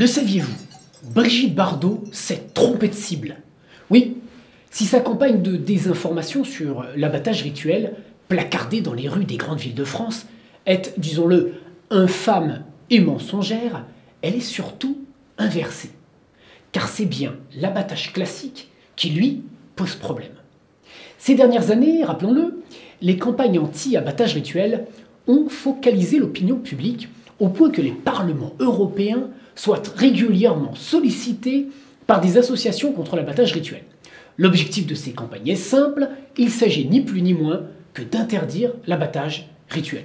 Le saviez-vous? Brigitte Bardot s'est trompée de cible. Oui, si sa campagne de désinformation sur l'abattage rituel, placardée dans les rues des grandes villes de France, est, disons-le, infâme et mensongère, elle est surtout inversée. Car c'est bien l'abattage classique qui, lui, pose problème. Ces dernières années, rappelons-le, les campagnes anti-abattage rituel ont focalisé l'opinion publique au point que les parlements européens soient régulièrement sollicités par des associations contre l'abattage rituel. L'objectif de ces campagnes est simple, il s'agit ni plus ni moins que d'interdire l'abattage rituel.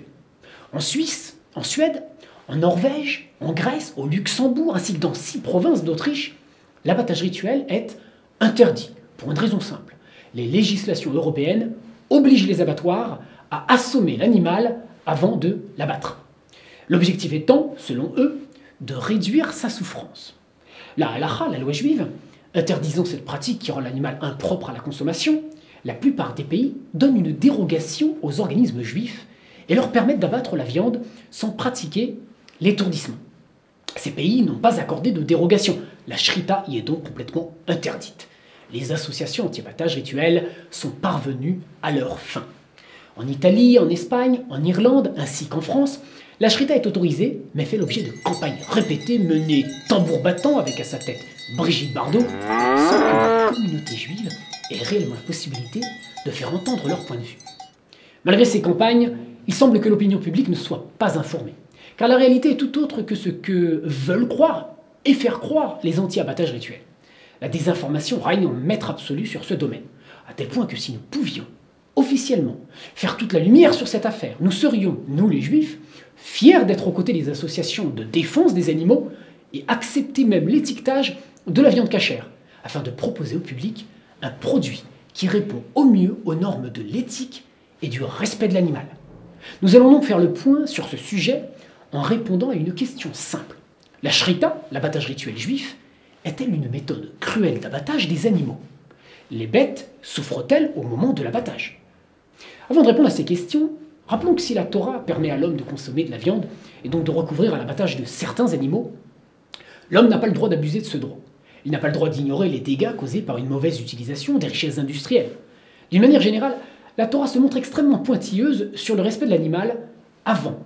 En Suisse, en Suède, en Norvège, en Grèce, au Luxembourg, ainsi que dans 6 provinces d'Autriche, l'abattage rituel est interdit, pour une raison simple. Les législations européennes obligent les abattoirs à assommer l'animal avant de l'abattre. L'objectif étant, selon eux, de réduire sa souffrance. La halakha, la loi juive, interdisant cette pratique qui rend l'animal impropre à la consommation, la plupart des pays donnent une dérogation aux organismes juifs et leur permettent d'abattre la viande sans pratiquer l'étourdissement. Ces pays n'ont pas accordé de dérogation. La shrita y est donc complètement interdite. Les associations anti-abattage rituel sont parvenues à leur fin. En Italie, en Espagne, en Irlande, ainsi qu'en France, la shrita est autorisée, mais fait l'objet de campagnes répétées menées tambour battant avec à sa tête Brigitte Bardot, sans que la communauté juive ait réellement la possibilité de faire entendre leur point de vue. Malgré ces campagnes, il semble que l'opinion publique ne soit pas informée, car la réalité est tout autre que ce que veulent croire et faire croire les anti-abattages rituels. La désinformation règne en maître absolu sur ce domaine, à tel point que si nous pouvions officiellement faire toute la lumière sur cette affaire, nous serions, nous les juifs, fiers d'être aux côtés des associations de défense des animaux et accepter même l'étiquetage de la viande cachère, afin de proposer au public un produit qui répond au mieux aux normes de l'éthique et du respect de l'animal. Nous allons donc faire le point sur ce sujet en répondant à une question simple. La shrita, l'abattage rituel juif, est-elle une méthode cruelle d'abattage des animaux? Les bêtes souffrent-elles au moment de l'abattage? Avant de répondre à ces questions, rappelons que si la Torah permet à l'homme de consommer de la viande et donc de recourir à l'abattage de certains animaux, l'homme n'a pas le droit d'abuser de ce droit. Il n'a pas le droit d'ignorer les dégâts causés par une mauvaise utilisation des richesses industrielles. D'une manière générale, la Torah se montre extrêmement pointilleuse sur le respect de l'animal avant,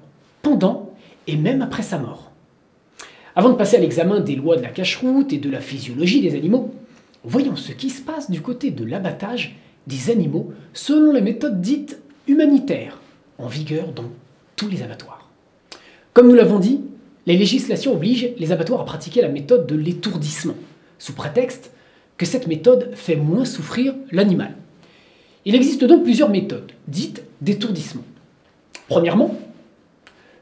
pendant et même après sa mort. Avant de passer à l'examen des lois de la cacheroute et de la physiologie des animaux, voyons ce qui se passe du côté de l'abattage des animaux selon les méthodes dites humanitaires, en vigueur dans tous les abattoirs. Comme nous l'avons dit, les législations obligent les abattoirs à pratiquer la méthode de l'étourdissement, sous prétexte que cette méthode fait moins souffrir l'animal. Il existe donc plusieurs méthodes, dites d'étourdissement. Premièrement,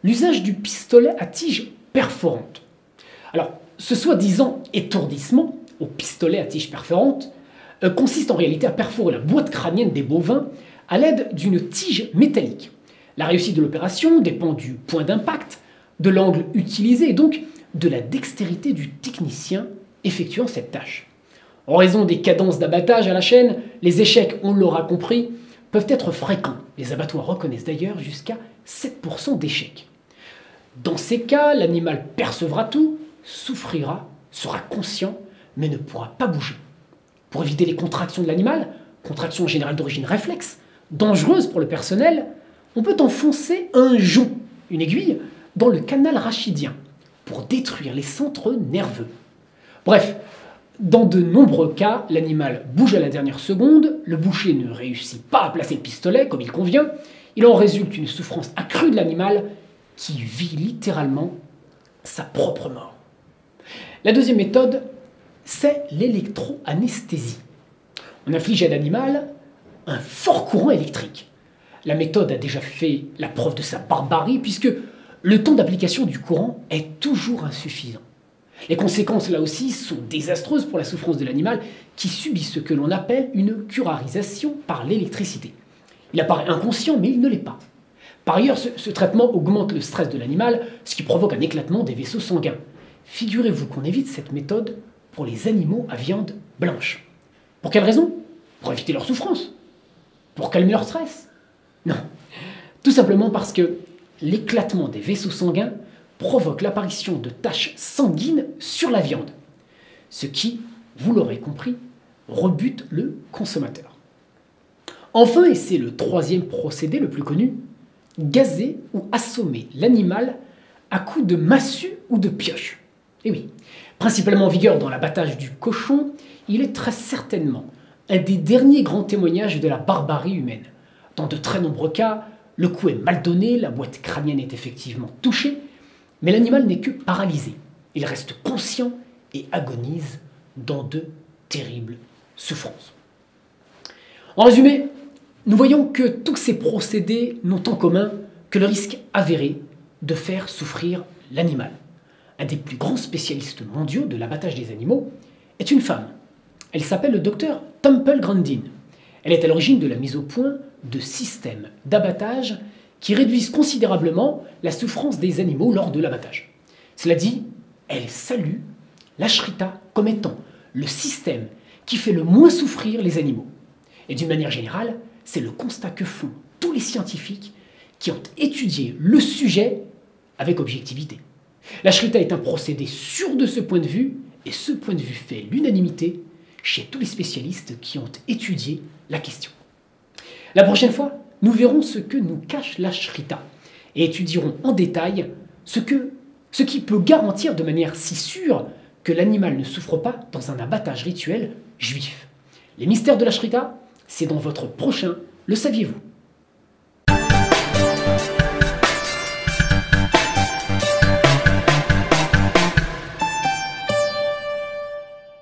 l'usage du pistolet à tige perforante. Alors, ce soi-disant étourdissement au pistolet à tige perforante consiste en réalité à perforer la boîte crânienne des bovins à l'aide d'une tige métallique. La réussite de l'opération dépend du point d'impact, de l'angle utilisé et donc de la dextérité du technicien effectuant cette tâche. En raison des cadences d'abattage à la chaîne, les échecs, on l'aura compris, peuvent être fréquents. Les abattoirs reconnaissent d'ailleurs jusqu'à 7% d'échecs. Dans ces cas, l'animal percevra tout, souffrira, sera conscient, mais ne pourra pas bouger. Pour éviter les contractions de l'animal, contractions en général d'origine réflexe, dangereuses pour le personnel, on peut enfoncer un jonc, une aiguille, dans le canal rachidien, pour détruire les centres nerveux. Bref, dans de nombreux cas, l'animal bouge à la dernière seconde, le boucher ne réussit pas à placer le pistolet comme il convient, il en résulte une souffrance accrue de l'animal qui vit littéralement sa propre mort. La deuxième méthode, c'est l'électroanesthésie. On inflige à l'animal un fort courant électrique. La méthode a déjà fait la preuve de sa barbarie puisque le temps d'application du courant est toujours insuffisant. Les conséquences, là aussi, sont désastreuses pour la souffrance de l'animal qui subit ce que l'on appelle une curarisation par l'électricité. Il apparaît inconscient, mais il ne l'est pas. Par ailleurs, ce traitement augmente le stress de l'animal, ce qui provoque un éclatement des vaisseaux sanguins. Figurez-vous qu'on évite cette méthode pour les animaux à viande blanche. Pour quelle raison? Pour éviter leur souffrance? Pour calmer leur stress? Non. Tout simplement parce que l'éclatement des vaisseaux sanguins provoque l'apparition de taches sanguines sur la viande, ce qui, vous l'aurez compris, rebute le consommateur. Enfin, et c'est le troisième procédé le plus connu, gazer ou assommer l'animal à coups de massue ou de pioche. Et oui, principalement en vigueur dans l'abattage du cochon, il est très certainement un des derniers grands témoignages de la barbarie humaine. Dans de très nombreux cas, le coup est mal donné, la boîte crânienne est effectivement touchée, mais l'animal n'est que paralysé. Il reste conscient et agonise dans de terribles souffrances. En résumé, nous voyons que tous ces procédés n'ont en commun que le risque avéré de faire souffrir l'animal. Un des plus grands spécialistes mondiaux de l'abattage des animaux est une femme. Elle s'appelle le docteur Temple Grandin. Elle est à l'origine de la mise au point de systèmes d'abattage qui réduisent considérablement la souffrance des animaux lors de l'abattage. Cela dit, elle salue l'ashrita comme étant le système qui fait le moins souffrir les animaux. Et d'une manière générale, c'est le constat que font tous les scientifiques qui ont étudié le sujet avec objectivité. L'ashrita est un procédé sûr de ce point de vue, et ce point de vue fait l'unanimité chez tous les spécialistes qui ont étudié la question. La prochaine fois, nous verrons ce que nous cache l'ashrita et étudierons en détail ce qui peut garantir de manière si sûre que l'animal ne souffre pas dans un abattage rituel juif. Les mystères de l'ashrita, c'est dans votre prochain Le saviez-vous ?